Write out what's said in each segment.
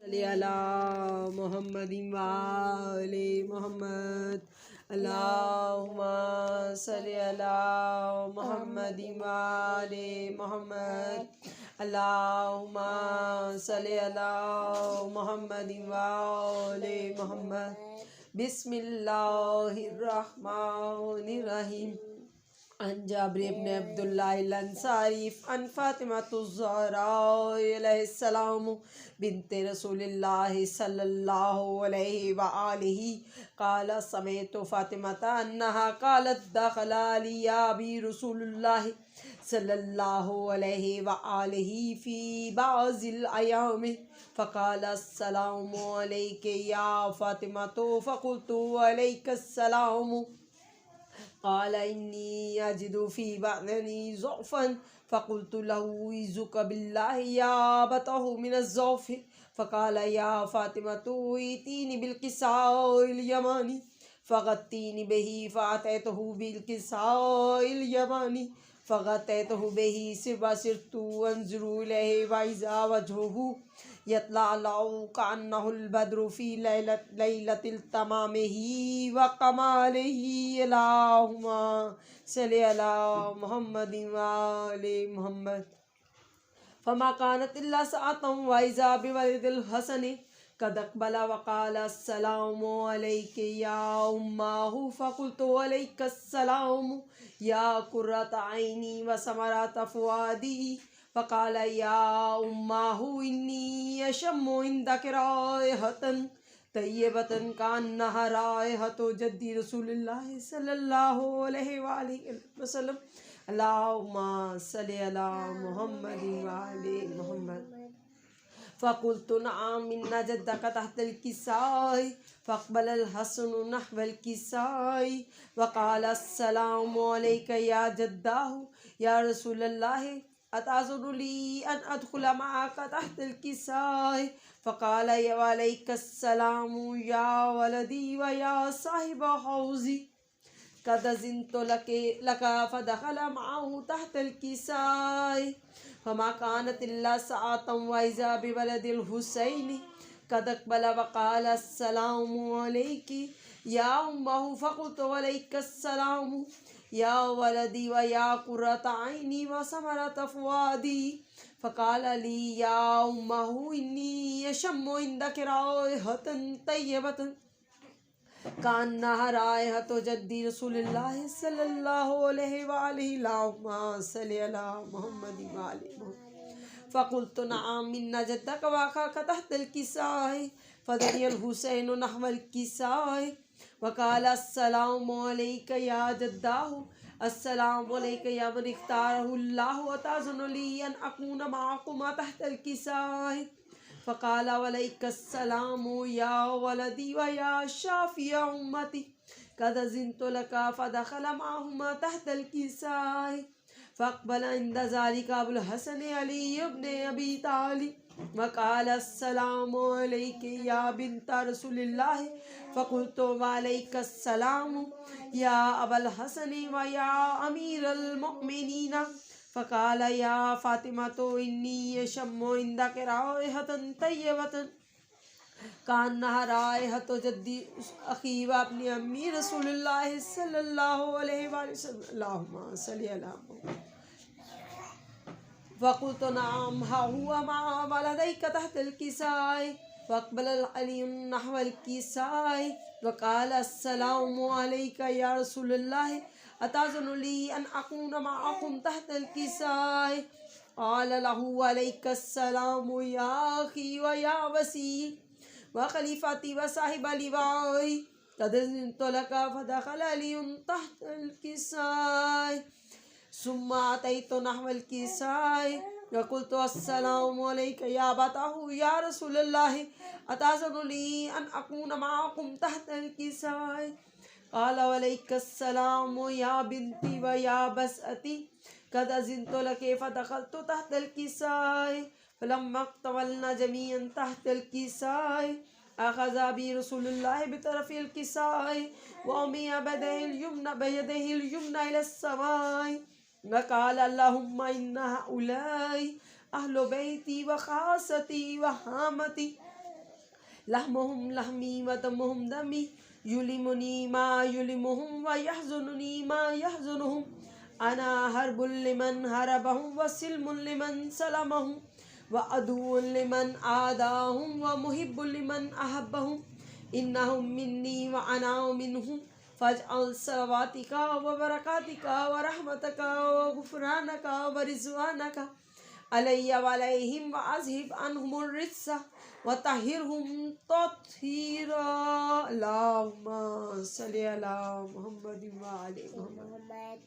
صلی علی محمد وآل محمد اللہم صلی علی محمد وآل محمد اللہم صلی علی محمد وآل محمد بسم اللہ الرحمن الرحیم عن جابر بن عبداللہ الانصاری عن فاطمة الزہراء علیہ السلام بنت رسول اللہ صلی اللہ علیہ وآلہ قال سمعت فاطمة انہا قالت دخل علی ابی رسول اللہ صلی اللہ علیہ وآلہ فی بعض الایام فقال السلام علیک یا فاطمة فقلت علیک السلام قال إني أجد في بدني ضعفا فقلت له أعوذك بالله يا أبته من الضعف فقال يا فاطمة ائتيني بالكساء اليماني فغطيني به فأتيته بالكساء اليماني فغطيته به فصرت أنظر إليه وإذا وجهه يطلع كأنه البدر في ليلة التمامه وكماله اللهم صل على محمد وآل محمد فما كانت إلا ساعة وإذا بولد الحسن قد أقبل وقال السلام عليك يا أمه فقلت عليك السلام يا قرة عيني وثمرة فؤادي فقال يا أمه إني أشم عندك رائحة طيبة كأنها رائحة جد رسول الله صلى الله عليه وآله وسلم اللهم صل على محمد وآل محمد فقلت نعم إن جدك تحت الكساء فاقبل الحسن نحو الكساء وقال السلام عليك يا جداه يا رسول الله أتأذن لي أن أدخل معك تحت الكساء فقال وعليك السلام يا ولدي ويا صاحب حوزي قد أذنت لك فدخل معه تحت الكساء فما كانت إلا ساعة وإذا بولد الحسين قد أقبل وقال السلام عليك يا أمه فقلت عليك السلام يا ولدي ويا قرة عيني وثمرة فؤادي فقال لي يا أمه إني أشم عندك رائحة طيبة كأنها رائحة جد رسول الله صلى الله عليه وآله اللهم صل على محمد وآل محمد فقلت نعم إن جدك وأخاك تحت الكساء فدني الحسين نحو الكساء وقال السلام عليك يا جداه السلام عليك يا من اختاره الله أتأذن لي أن أكون معكما تحت الكساء فقال وعليك السلام يا ولدي ويا شافي أمتي قد أذنت لك فدخل معهما تحت الكساء فأقبل عند ذلك أبو الحسن علي بن أبي طالب وقال السلام عليك يا بنت رسول الله فقلت وعليك السلام يا أبا الحسن ويا أمير المؤمنين فقال يا فاطمة إني أشم عندك رائحة طيبة كأنها رائحة جد أخي وابن أمي رسول الله صلى الله عليه وسلم اللهم صل على محمد فقلت نعم ها هو مع ولديك تحت الكساء فأقبل العلي نحو الكساء وقال السلام عليك يا رسول الله أتأذن لي أن أكون معكم تحت الكساء قال له عليك السلام يا أخي ويا وسي وخليفتي وصاحب لواء قد أذنت لك فدخل علي تحت الكساء ثم أتيت نحو الكساء وقلت السلام عليك يا أبته يا رسول الله أتأذن لي أن أكون معكم تحت الكساء قال وعليك السلام يا بنتي ويا بسأتي قد أذنت لك فدخلت تحت الكساء فلما اقتولنا جميعا تحت الكساء أخذ بي رسول الله بطرف الكساء وأمي بيده اليمنى إلى السماء وقال اللهم إن هؤلاء أهل بيتي وخاصتي وحامتي لحمهم لحمی و دمهم دمی یلمنی ما یلمهم و یحزننی ما یحزنهم انا حرب لمن حربهم و سلم لمن سلمهم وعدو لمن عاداهم ومحب لمن أحبهم إنهم مني وأنا منهم فاجعل صلواتك وبركاتك ورحمتك وغفرانك ورضوانك علي وعليهم وأذهب عنهم الرجس وطهرهم تطهيرا اللهم صل على محمد وعلى محمد.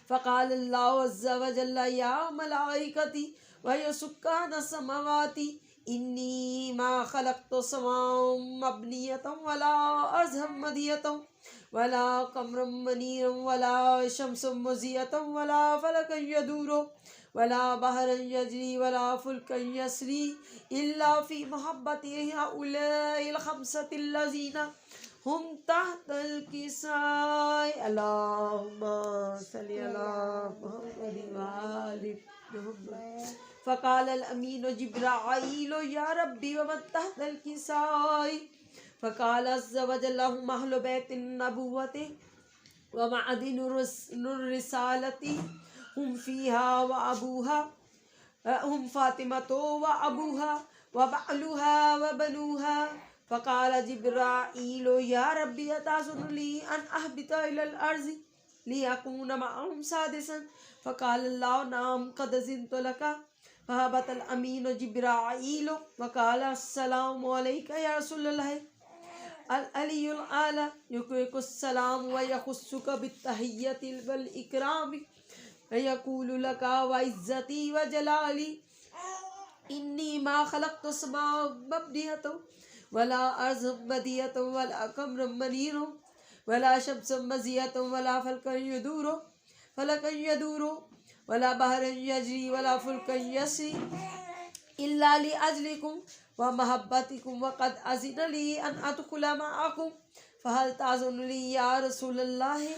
فقال الله عز وجل يا ملائكتي ويا سكان السماوات إني ما خلقت سماء مبنية ولا أرضا مدية ولا قمرا منيرا ولا شمس مزية ولا فلكا يدور ولا بحرا يجري ولا فلكا يسري إلا في محبة هؤلاء الخمسة الذين هم تحت الكساء اللهم صل على محمد وآل محمد. فقال الأمين جبرائيل يا ربي ومن تحت الكساء فقال عز وجل هم أهل بيت النبوة ومعدن الرسالة هم فيها وأبوها هم فاطمة وأبوها وبعلها وبنوها. فقال جبرائيل يا ربي أتأذن لي أن أهبط إلى الأرض ليكون معهم سادسا؟ فقال الله نعم قد أذنت لك. فهبط الأمين جبرائيل وقال السلام عليك يا رسول الله. العلي الأعلى يقرئك السلام ويخصك بالتحية والإكرام ويقول لك وعزتي وجلالي إني ما خلقت سماء مبنية ولا أرض مدية ولا قمر منير ولا شمس مزية ولا فلكا يدور ولا بحر يجري ولا فلك يسري إلا لأجلكم ومحبتكم وقد أذن لي أن أدخل معكم فهل تأذن لي يا رسول الله؟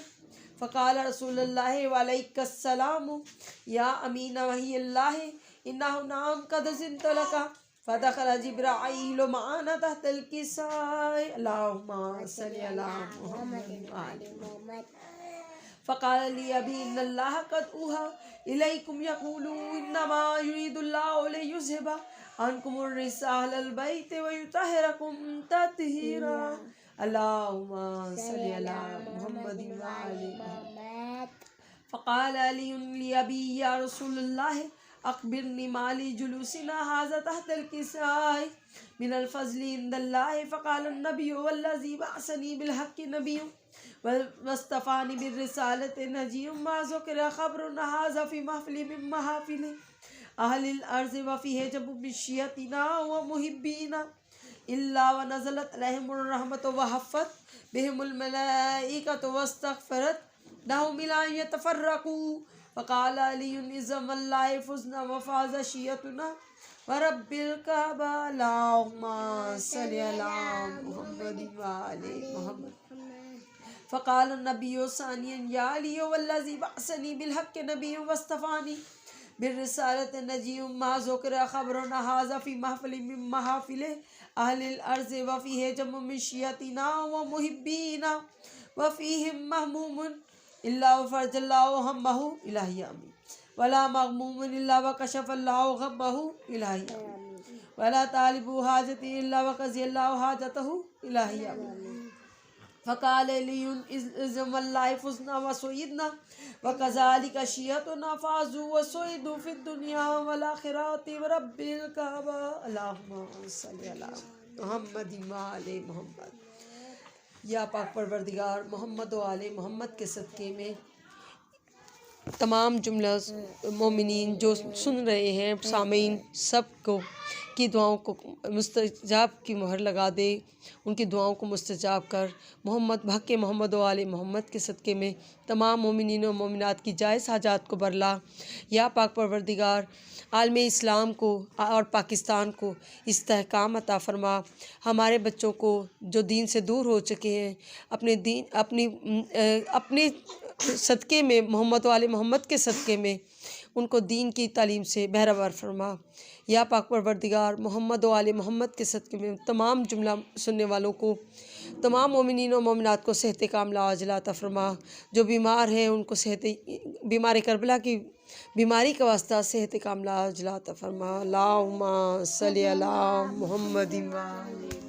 فقال رسول الله وعليك السلام يا أمين وحي الله إنه نعم قد أذنت لك. فدخل جبرائيل معنا تحت الكساء اللهم صل على محمد وعلى محمد. فقال لي أبي إن الله قد أوحى إليكم يقول إنما يريد الله ليذهب عنكم الرجس أهل البيت ويطهركم تطهيرا اللهم صل على محمد وعلى محمد. فقال علي لأبي يا رسول الله أخبرني ما لي جلوسنا هذا تحت الكساء من الفضل عند الله. فقال النبي والذي بعثني بالحق نبي واصطفاني بالرسالة نجي ما ذكر خبرنا هذا في محفل من محافل أهل الأرض وفيه جب من شيعتنا ومحبينا إلا ونزلت عليهم الرحمة وحفت بهم الملائكة واستغفرت لهم إلى أن يتفرقوا. فقال علي إذا والله فزنا وفاز شيعتنا ورب الكعبة اللهم صل على محمد وعلى محمد. فقال النبي ثانيا يا علي والذي بعثني بالحق نبي واصطفاني بالرسالة نجي ما ذكر خبرنا هذا في محفل من محافل أهل الأرض وفيه جمع من شيعتنا ومحبينا وفيهم مهموم إلا وفرج الله همه إلهي آمين ولا مغموم إلا وكشف الله غمه إلهي آمين ولا طالب حاجته إلا وقضي الله حاجته إلهي آمين. فقال لي إذ والله فزنا وسعدنا وكذلك شيعتنا فازوا وسعدوا في الدنيا والآخرة ورب الكعبة اللهم صل على محمد وعلى محمد. یا پاک پروردگار محمد و آل محمد کے صدقے میں تمام جملہ مومنین جو سن رہے ہیں سامعین سب کو کی دعاؤں کو مستجاب کی مہر لگا دے، ان کی دعاؤں کو مستجاب کر محمد بحق محمد و آل محمد کے صدقے میں تمام مومنین و مومنات کی جائز حاجات کو برلا. یا پاک پروردگار عالم اسلام کو اور پاکستان کو استحکام عطا فرما. ہمارے بچوں کو جو دین سے دور ہو چکے ہیں اپنے صدقے میں محمد و آل محمد کے صدقے میں ان کو دین کی تعلیم سے بہرہور فرما۔ یا پاک پروردگار محمد و آل محمد کے صدقے میں تمام جملہ سننے والوں کو، تمام مومنین و مومنات کو صحت کاملہ عاجلہ عطا فرما۔ جو بیمار ہیں ان کو بیمار کربلا کی بیماری کا واسطہ صحت کاملہ عاجلہ عطا فرما۔ اللہم صلی علی محمد و آل